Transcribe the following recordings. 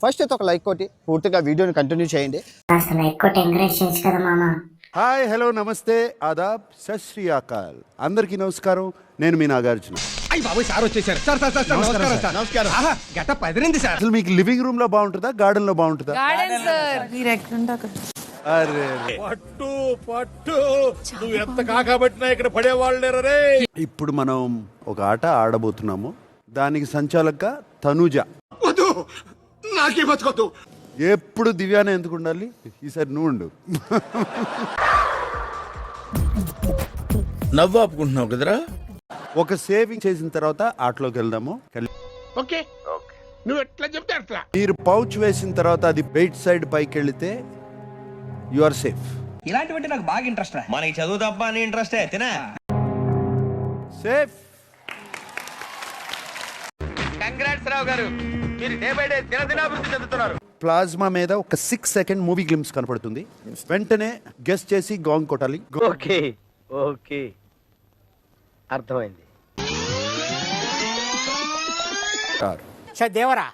First అయితే ఒక like కొట్టి పూర్తిగా వీడియోని కంటిన్యూ చేయండి. అసలు ఎక్కువ ఎంకరేజ్ చేయొచ్చు కదా మామ. హాయ్, హలో, నమస్తే, ఆదాబ్, సత్ శ్రీ అకాల్. అందరికీ నమస్కారం. నేను మీ నాగార్జున. సార్ వచ్చేసారు. సార్ నమస్కారం. గెటప్ అదిరింది సార్. అసలు మీకు లివింగ్ రూమ్ లో బాగుంటుందా, గార్డెన్ లో బాగుంటుందా? అరే పట్టు నువ్వు ఎంత కాకబట్టినా ఇక్కడ పడేవాళ్ళేరే. ఇప్పుడు మనం ఒక ఆట ఆడబోతున్నాము. దానికి సంచాలక తనుజ. వద్దు, నాకే బతుకొద్దు. ఎప్పుడు దివ్యానే ఎందుకు ఉండాలి? ఈసారి నువ్వు ఉండు. నవ్వు ఆపుకుంటున్నావు కదరా. ఒక సేవింగ్ చేసిన తర్వాత ఆటలోకి వెళ్దాము. ఓకే, నువ్వు ఎట్లా చెప్తే అట్లా. మీరు పౌచ్ వేసిన తర్వాత అది బెయిట్ సైడ్ పైకి వెళితే యు ఆర్ సేఫ్. ఇలాంటివంటే నాకు బాగా ఇంట్రెస్ట్ రా. మనకి చదువు తప్ప అని ఇంట్రెస్ట్ తినా. సేఫ్. కంగ్రాట్స్ రావు గారు, మీరు డే బై డే దినదినాభివృద్ధి చెందుతున్నారు. ప్లాజ్మా మీద ఒక 6 సెకండ్ మూవీ గ్లిమ్స్ కనపడుతుంది. వెంటనే గెస్ చేసి గాంగ్ కొట్టాలి. ఓకే ఓకే, అర్థమైంది. దేవరా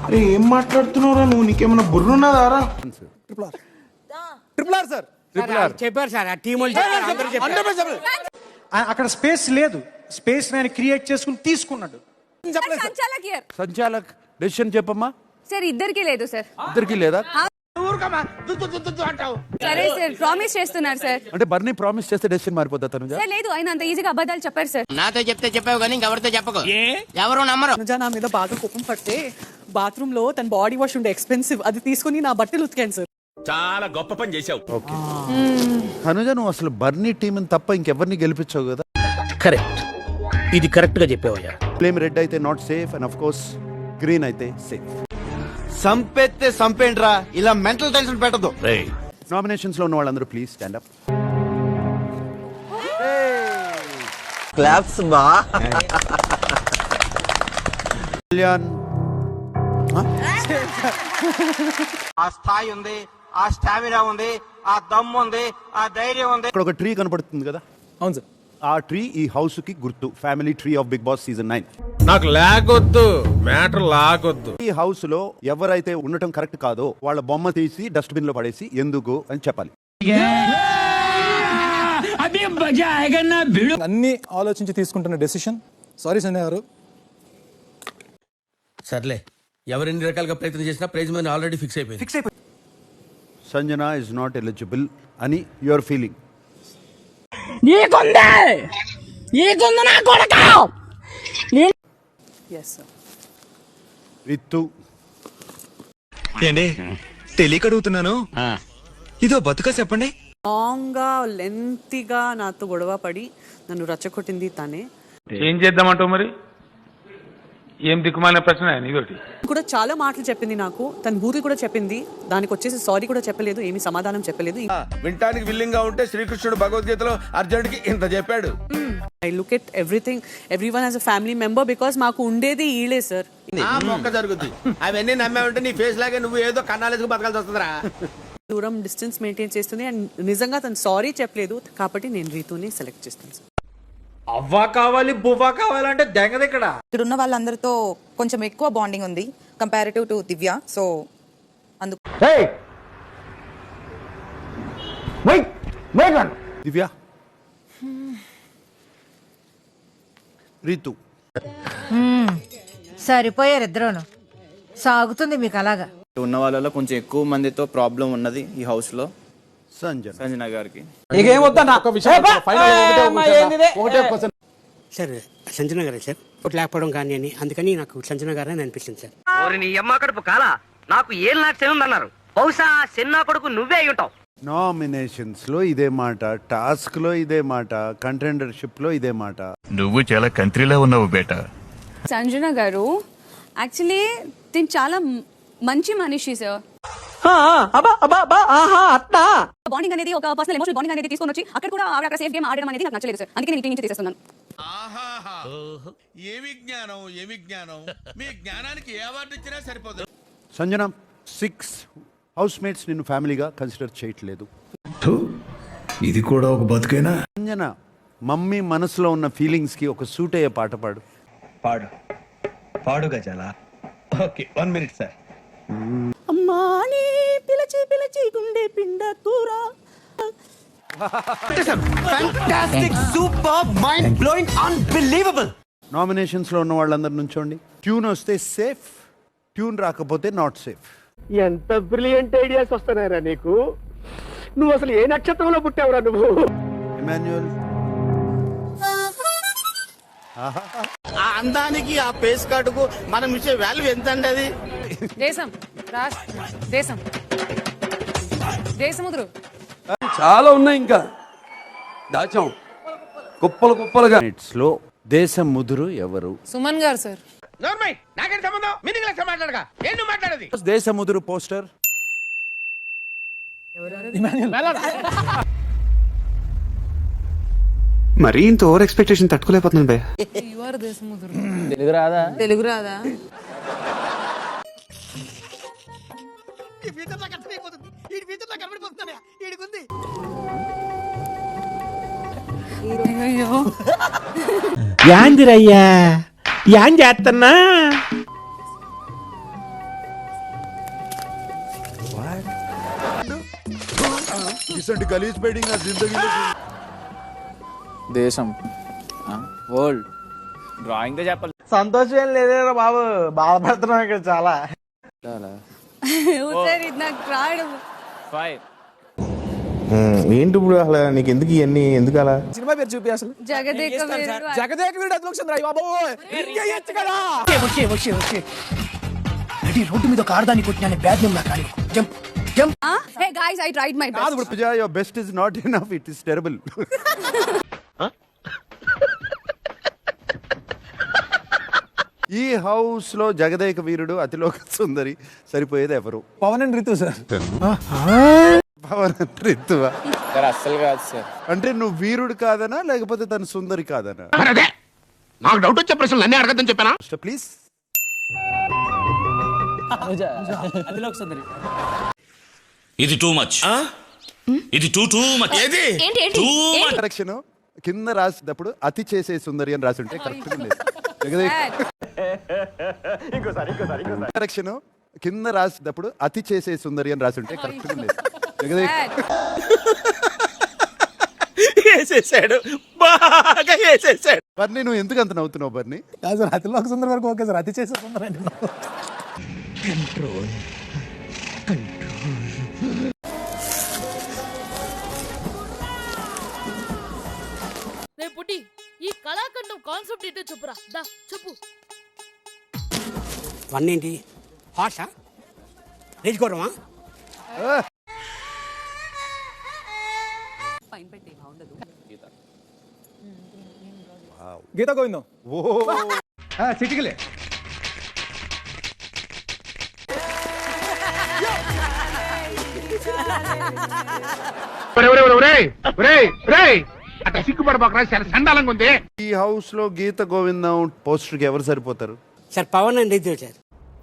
అరే ఏం మాట్లాడుతున్నారా నువ్వు? నీకేమైనా బుర్రున్నదారా? Triple R sir. చెప్పారు సార్, ఆ టీం అక్కడ స్పేస్ లేదు. స్పేస్ నేను క్రియేట్ చేసుకుని తీసుకున్నాడు. సంచాలక్ డెసిషన్ చెప్పమ్మా. సార్ ఇద్దరికి లేదు సార్. ఇద్దరికి లేదా? సరే సార్, ప్రామిస్ చేస్తున్నారు సార్. అంటే బర్నీ ప్రామిస్ చేస్తే డెసిషన్ మారిపోతా తనుజ? సార్ లేదు, ఆయన అంత ఈజీగా అబద్ధాలు చెప్పారు సార్. నాతో చెప్తే చెప్పావు కానీ ఇంకెవరితో చెప్పకు. ఎవరు నమ్మరు. నా మీద బాగా కోపం పడితే బాత్రూమ్ లో తన బాడీ వాష్ ఉండే ఎక్స్పెన్సివ్, అది తీసుకుని నా బట్టలు ఉతికాను సార్. చాలా గొప్ప పని చేశావు. ఓకే తనుజ, నువ్వు అసలు బర్నీ టీం తప్ప ఇంకెవరిని గెలిపించావు కదా? కరెక్ట్, ఇది కరెక్ట్ గా చెప్పావయ్యా. ఫ్లేమ్ రెడ్ అయితే not safe and of course green అయితే సేఫ్. సంపెత్తే సంపేండ్రా, ఇలా మెంటల్ టెన్షన్ పెట్టదు. నామినేషన్స్ లో ఉన్న వాళ్ళందరూ ప్లీజ్ స్టాండ్ అప్. క్లాప్స్ బా. కళ్యాణ్, ఆ స్థాయి ఉంది, ఆ స్టామినా ఉంది, ఆ దమ్ము ఉంది, ఆ ధైర్యం ఉంది. ఇక్కడ ఒక ట్రీ కనపడుతుంది కదా? అవును సార్. ఆ ట్రీ ఈ హౌస్ కి గుర్తు. Family tree of Bigg Boss season 9. నాకు లాగొద్దు, మ్యాటర్ లాగొద్దు. ఈ హౌస్ లో ఎవరైతే ఉండటం కరెక్ట్ కాదో వాళ్ళ బొమ్మ తీసి డస్ట్బిన్ లో పడేసి ఎందుకు అని చెప్పాలి. అన్ని ఆలోచించి తీసుకుంటున్న డెసిషన్. సారీ సంజయ్ గారు. సర్లే, ఎవరెన్ని రకాలుగా ప్రయత్నం చేసినా ప్రైజ్ మనీ ఆల్రెడీ ఫిక్స్ అయిపోయింది. సంజన ఇస్ నాట్ ఎలిజిబుల్ అని your feeling. Yes sir. Ritu, ఏంటి తెలియక అడుగుతున్నాను, ఇదో బతుక చెప్పండి. లాంగ్ గా లెంతీగా నాతో గొడవ పడి నన్ను రచ్చగొట్టింది తనే. ఏం చేద్దామంటావు మరి? ఏం దిక్కుమాలిన ప్రశ్న ఇదొకటి. కూడా చాలా మాటలు చెప్పింది నాకు. తన బూతులు కూడా చెప్పింది. దానికి వచ్చేసి సారీ కూడా చెప్పలేదు, ఏమి సమాధానం చెప్పలేదు. వింటానికి విల్లింగ్ గా ఉంటే శ్రీకృష్ణుడు భగవద్గీతలో అర్జునుడికి ఇంత చెప్పాడు. I look at everything, everyone as a family member, because మాకు ఉండేది ఈలే సార్. మొక్క జరుగుద్ది. అవన్నీ నమ్మే ఉంటే నీ ఫేస్ లాగే నువ్వు ఏదో కన్నాలేసుకు బతకాల్సి వస్తుందిరా. దూరం డిస్టెన్స్ మెయింటైన్ చేస్తుంది. అండ్ నిజంగా తను సారీ చెప్పలేదు కాబట్టి నేను రీతూని సెలెక్ట్ చేస్తాను సార్. అవ్వా కావాలి బువ్వా కావాలంటే దెంగది ఇక్కడ. ఇక్కడ ఉన్న వాళ్ళందరితో కొంచెం ఎక్కువ బాండింగ్ ఉంది కంపారిటివ్ టు దివ్య. సో అందుకు దివ్య, రితు. సరిపోయారు ఇద్దరును. సాగుతుంది మీకు అలాగా. ఉన్న వాళ్ళలో కొంచెం ఎక్కువ మందితో ప్రాబ్లం ఉన్నది ఈ హౌస్ లో సంజన గారికి. సార్ సంజన గారే సార్ ఒకటి లేకపోవడం కానీ అని, అందుకని నాకు సంజన గారే అనిపిస్తుంది సార్. నీ అమ్మ కడుపు కాలా, నాకు ఏం నాకు చెందన్నారు. బహుశా చిన్న కొడుకు నువ్వే అయి ఉంటావు. నామినేషన్స్ లో ఇదే మాట, టాస్క్ లో ఇదే మాట, కంటెండర్షిప్ లో ఇదే మాట. నువ్వు చాలా కంట్రీలో ఉన్నావు బేటా. సంజన గారు యాక్చువల్లీ తిని చాలా మంచి మనిషి సార్. బాండింగ్ అనేది ఒక పర్సనల్ ఎమోషనల్ బాండింగ్ అనేది తీసుకొని వచ్చి అక్కడ కూడా అక్కడ సేఫ్ గేమ్ ఆడడం అనేది నాకు నచ్చలేదు సార్. అందుకే నేను ఇంటి నుంచి తీసేస్తున్నాను. ఏమి జ్ఞానం, ఏమి జ్ఞానం. మీ జ్ఞానానికి ఏ అవార్డు ఇచ్చినా సరిపోదు. సంజన, 6 హౌస్ మేట్స్ నిన్ను ఫ్యామిలీగా కన్సిడర్ చేయట్లేదు. ఇది కూడా ఒక బతుకేనా? సంజన, మమ్మీ మనసులో ఉన్న ఫీలింగ్స్ కి ఒక సూట్ అయ్యే పాట పాడు. పాడు పాడు గజాల ఓకే 1 మినిట్ సార్. అమ్మాని పిలచి పిలచి గుండె పిండ కూర. నామినేషన్స్లో ఉన్న వాళ్ళందరూ నుంచోండి. ట్యూన్ వస్తే సేఫ్, ట్యూన్ రాకపోతే నాట్ సేఫ్. ఎంత బ్రిలియంట్ ఐడియాస్ వస్తున్నాయరా నీకు. నువ్వు అసలు ఏ నక్షత్రంలో పుట్టావురా నువ్వు. ఇమాన్యుయల్, ఆ అందానికి ఆ పేస్ కార్డుకు మనం ఇచ్చే వాల్యూ ఎంత అండి అది. దేశం దేశం దేశముద్రు చాలా ఉన్నాయి ఇంకా దాచాం కుప్పలు కుప్పలుగా. లో దేశం ముదురు ఎవరు? సుమన్ గారు సార్. నాకేం సంబంధం, మీనింగ్ లెక్క మాట్లాడగా ఏం నువ్వు మాట్లాడేది. దేశం ముదురు పోస్టర్ మరీ ఇంత ఓవర్ ఎక్స్పెక్టేషన్ తట్టుకోలేకపోతున్నాను బే. తెలుగు రాదా అయ్యో యాందిరయ్యా యాం చేస్తున్నా. గలీజ్ బెడ్డింగ్ నా జిందగీలో దేశం వరల్డ్ డ్రాయింగ్ తో చెప్పాలి. సంతోషం ఏం లేదేరా బాబు, బాధపడుతున్నాం ఇక్కడ చాలా. సార్ ఇది నాకు రాయడం 5 ఏంటి ఇప్పుడు అసలు నీకు ఎందుకు ఇవన్నీ, ఎందుకు అలా? సినిమా పేరు చూపి అసలు. జగదేక వీరుడు. జగదేక వీరుడు అదిలోకి వస్తుంది రా బాబు. ఇంకేయచ్చు కదా. రోడ్డు మీద ఒక ఆడదాన్ని కొట్టిన బ్యాడ్ నేమ్ నాకు jump jump. Hey guys, I tried my best. Pooja, your best is not enough, it is terrible. ఈ హౌస్ లో జగదేక వీరుడు, అతిలోక సుందరి సరిపోయేది ఎవరు? Pavan and Ritu sir. పవన్ రితువా? సార్ అస్సలు కాదు సార్. అంటే నువ్వు వీరుడు కాదనా లేకపోతే తను సుందరి కాదనా? అదే నాకు డౌట్ వచ్చే ప్రశ్నలు అన్నీ అడగద్దని చెప్పానా. ప్లీజ్. ఇది టూ మచ్, ఇది టూ మచ్. ఏది కరెక్షన్ కింద రాసేటప్పుడు అతి చేసే సుందరి అని రాసి ఉంటే కరెక్ట్ లేదు. జగదేక కరెక్షన్ కింద రాసేటప్పుడు అతి చేసే సుందరి అని రాసి ఉంటే కరెక్ట్ లేదు. జగదేక వేసేసాడు, బాగా వేసేసాడు. బర్నీ, నువ్వు ఎందుకు అంత నవ్వుతున్నావు బర్నీ? సార్ అతిలోక సుందరి వరకు ఓకే సార్, అతి చేసే సుందరి అంటే పుట్టి ఈ కళాఖండం కాన్సెప్ట్ ఏంటో చెప్పురా. దా చెప్పు. 1 ఏంటి? హార్షా? రేజ్ కోరమా? గీత గోవిందం. ఓ చిటికలే. అట్లా సిగ్గుపడబోకరా, చాలా సండాలంగా ఉంది. ఈ హౌస్ లో గీత గోవిందం పోస్టర్ కి ఎవరు సరిపోతారు? Sir Pavan and Ritu sir.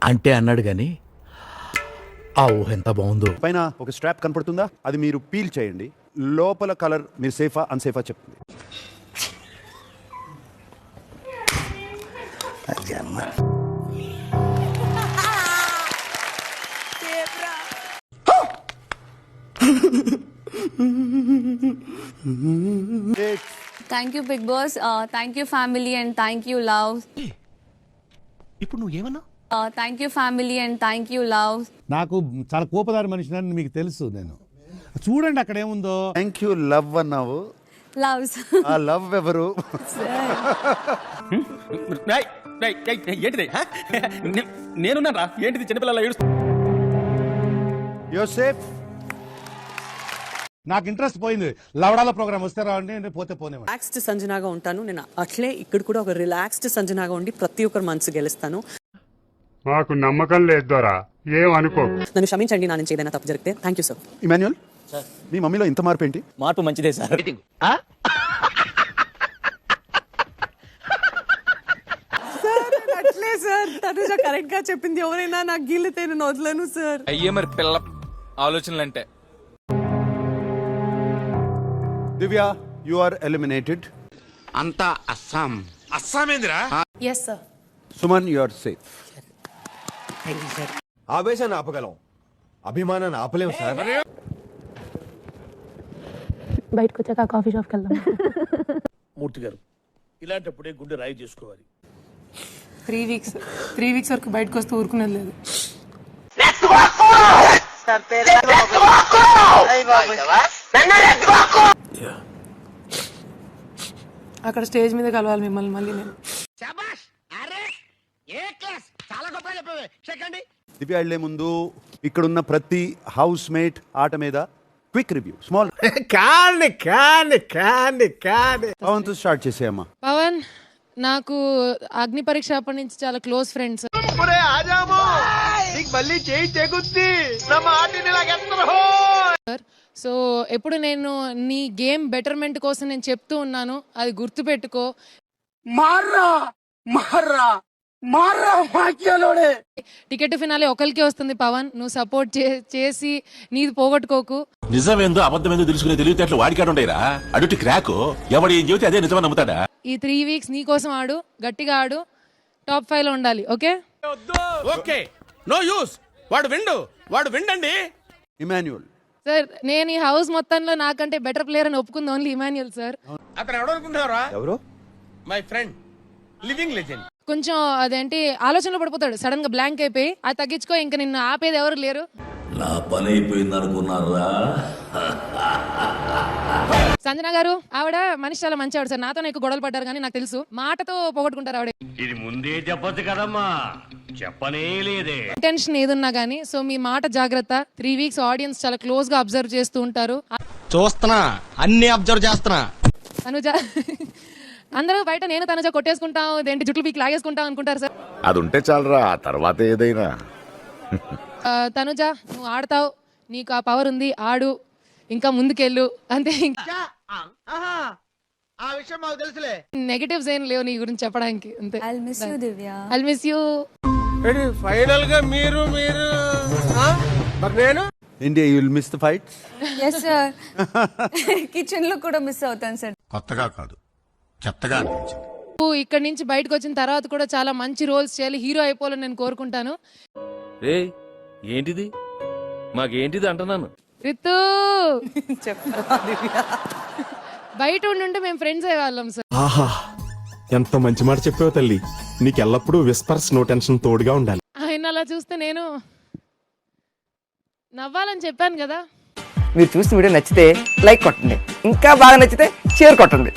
అంటే అన్నాడు గాని ఆ ఊహ ఎంత బాగుందో. పైన ఒక స్ట్రాప్ కనపడుతుందా, అది మీరు పీల్ చేయండి. లోపల కలర్ మీరు సేఫా అన్సేఫా చెప్తుంది. Thank you Bigg Boss, thank you family and thank you love. ఇప్పుడు నువ్వు ఏమన్నా? Thank you family and thank you love. నాకు చాలా కోపదారి మనిషిని మీకు తెలుసు. నేను చూడండి అక్కడ ఏముందో. థ్యాంక్ యూ లవ్ అన్నావు, లవ్స్. ఆ లవ్ ఎవరు? ఏంటిది నేనున్నారా? ఏంటిది చిన్నపిల్లల ఏడుస్తూ? Your safe. నాకు ఇంట్రెస్ట్ పోయింది. లవడాల ప్రోగ్రామ్ వస్తే రావండి, పోతే పోనే. రిలాక్స్డ్ సంజనాగా ఉంటాను నేను. అట్లే ఇక్కడ కూడా ఒక రిలాక్స్డ్ సంజనాగా ఉండి ప్రతి ఒక్కరు మనసు గెలుస్తాను. మాకు నమ్మకం లేదు దొరా, ఏం అనుకో. నన్ను క్షమించండి నా నుంచి ఏదైనా తప్పు జరిగితే. Thank you sir. ఇమాన్యుయల్, మీ మమ్మీలో ఇంత మార్పు ఏంటి? మార్పు మంచిదే సార్. అట్లే సార్, తనుజ కరెక్ట్ గా చెప్పింది. ఎవరైనా నాకు గిల్లితే నేను వదలను సార్. అయ్యే మరి పిల్ల ఆలోచనలు అంటే. Divya, you are eliminated. అంతా అస్సాం. అస్సామేందిరా? Yes sir. Suman, you are safe. Thank you sir. ఆవేశాన్ని ఆపగలం, అభిమానాన్ని ఆపలేం సార్. బయటకు వచ్చాక కాఫీ షాప్కి వెళ్దాం. మూర్తి గారు, ఇలాంటప్పుడే గుండె రాయి చేసుకోవాలి. 3 వీక్స్ వరకు బయటకు వస్తూ ఊరుకునేది లేదు. అక్కడ స్టేజ్ మీద కలవాలి మిమ్మల్ని మళ్ళీ నేను. దివ్య వెళ్లే ముందు ఇక్కడున్న ప్రతి హౌస్ మేట్ ఆట మీద క్విక్ రివ్యూ, స్మాల్. పవన్తో స్టార్ట్ చేసేయమ్మా. పవన్ నాకు అగ్ని పరీక్ష అప్పటి నుంచి చాలా క్లోజ్ ఫ్రెండ్స్. మళ్ళీ చేయి తెగుద్ది. సో ఎప్పుడు నేను నీ గేమ్ బెటర్మెంట్ కోసం నేను చెప్తూ ఉన్నాను, అది గుర్తు పెట్టుకో. టికెట్ ఫినాలే ఒకరికే వస్తుంది పవన్, నువ్వు సపోర్ట్ చేసి నీది పోగొట్టుకోకు. నిజమేందో అబద్ధమేందో తెలుసుకునే తెలివితేటలు వాడికాడు ఉండేరా. అడుటి క్రాకు ఎవడు ఏం చెబితే అదే నిజమని నమ్ముతాడా. ఈ 3 వీక్స్ నీ కోసం ఆడు, గట్టిగా ఆడు, టాప్ 5 లో ఉండాలి. Okay okay, no use. వాడు విండండి. ఇమాన్యుయల్ సార్, నేను ఈ హౌస్ మొత్తంలో నాకంటే బెటర్ ప్లేయర్ అని ఒప్పుకుంది ఓన్లీ ఇమాన్యుయల్ సార్. అతను ఎవడు అనుకుంటున్నారా? ఎవరు? My friend, living legend. కొంచెం అదేంటి ఆలోచనలో పడిపోతాడు, సడన్ గా బ్లాంక్ అయిపోయి. అది తగ్గించుకో, ఇంకా నిన్ను ఆపేది ఎవరు లేరు. నా పని అయిపోయింది అనుకున్నారా? సంజన గారు, ఆవిడ మనిషి చాలా మంచి ఆవిడ సార్. నాతో ఎక్కువ గొడవలు పడ్డారు కానీ నాకు తెలుసు మాటతో పోగొట్టుకుంటారు ఆవిడ. ఇది ముందే చెప్పొచ్చు కదమ్మా, చెప్పనే లేదే. ఇంటెన్షన్ ఏదున్నా గానీ, సో మీ మాట జాగ్రత్త. 3 వీక్స్ ఆడియన్స్ చాలా క్లోజ్ గా అబ్జర్వ్ చేస్తూ ఉంటారు. చూస్తున్నా, అన్ని అబ్జర్వ్ చేస్తున్నా. తనుజ అందరూ బయట నేను తనుజ కొట్టేసుకుంటాం, ఇదేంటి జుట్లు పీకి లాగేసుకుంటాం అనుకుంటారు సార్. అది ఉంటే చాలరా, తర్వాత ఏదైనా. తనుజ, నువ్వు ఆడతావు, నీకు ఆ పవర్ ఉంది, ఆడు, ఇంకా ముందుకెళ్ళు అంతే. ఆ విషయం మాకు తెలుసులే. నెగటివ్స్ ఏం లేవు నీ గురించి చెప్పడానికి, అంతే. I'll miss you. ఫైనల్ గా మీరు మరి నేను India you will miss the fights. Kitchen లో కూడా మిస్ అవుతాను సార్. కొత్తగా కాదు, చెత్తగా అనిపించింది. ఇక్కడి నుంచి బయటకు వచ్చిన తర్వాత కూడా చాలా మంచి రోల్స్ చేయాలి, హీరో అయిపోవాలని నేను కోరుకుంటాను. ఏంటిది మాకేంటిది అంటున్నాను. రితు బయట ఉండుంటే మేము ఫ్రెండ్స్ అయ్యేవాళ్ళం సార్. ఆహా, ఎంత మంచి మాట చెప్పావు తల్లి. నీకు ఎల్లప్పుడూ విస్పర్స్, నో టెన్షన్ తోడుగా ఉండాలి. ఆయన అలా చూస్తే నేను నవ్వాలని చెప్పాను కదా. మీరు చూసిన వీడియో నచ్చితే లైక్ కొట్టండి, ఇంకా బాగా నచ్చితే షేర్ కొట్టండి.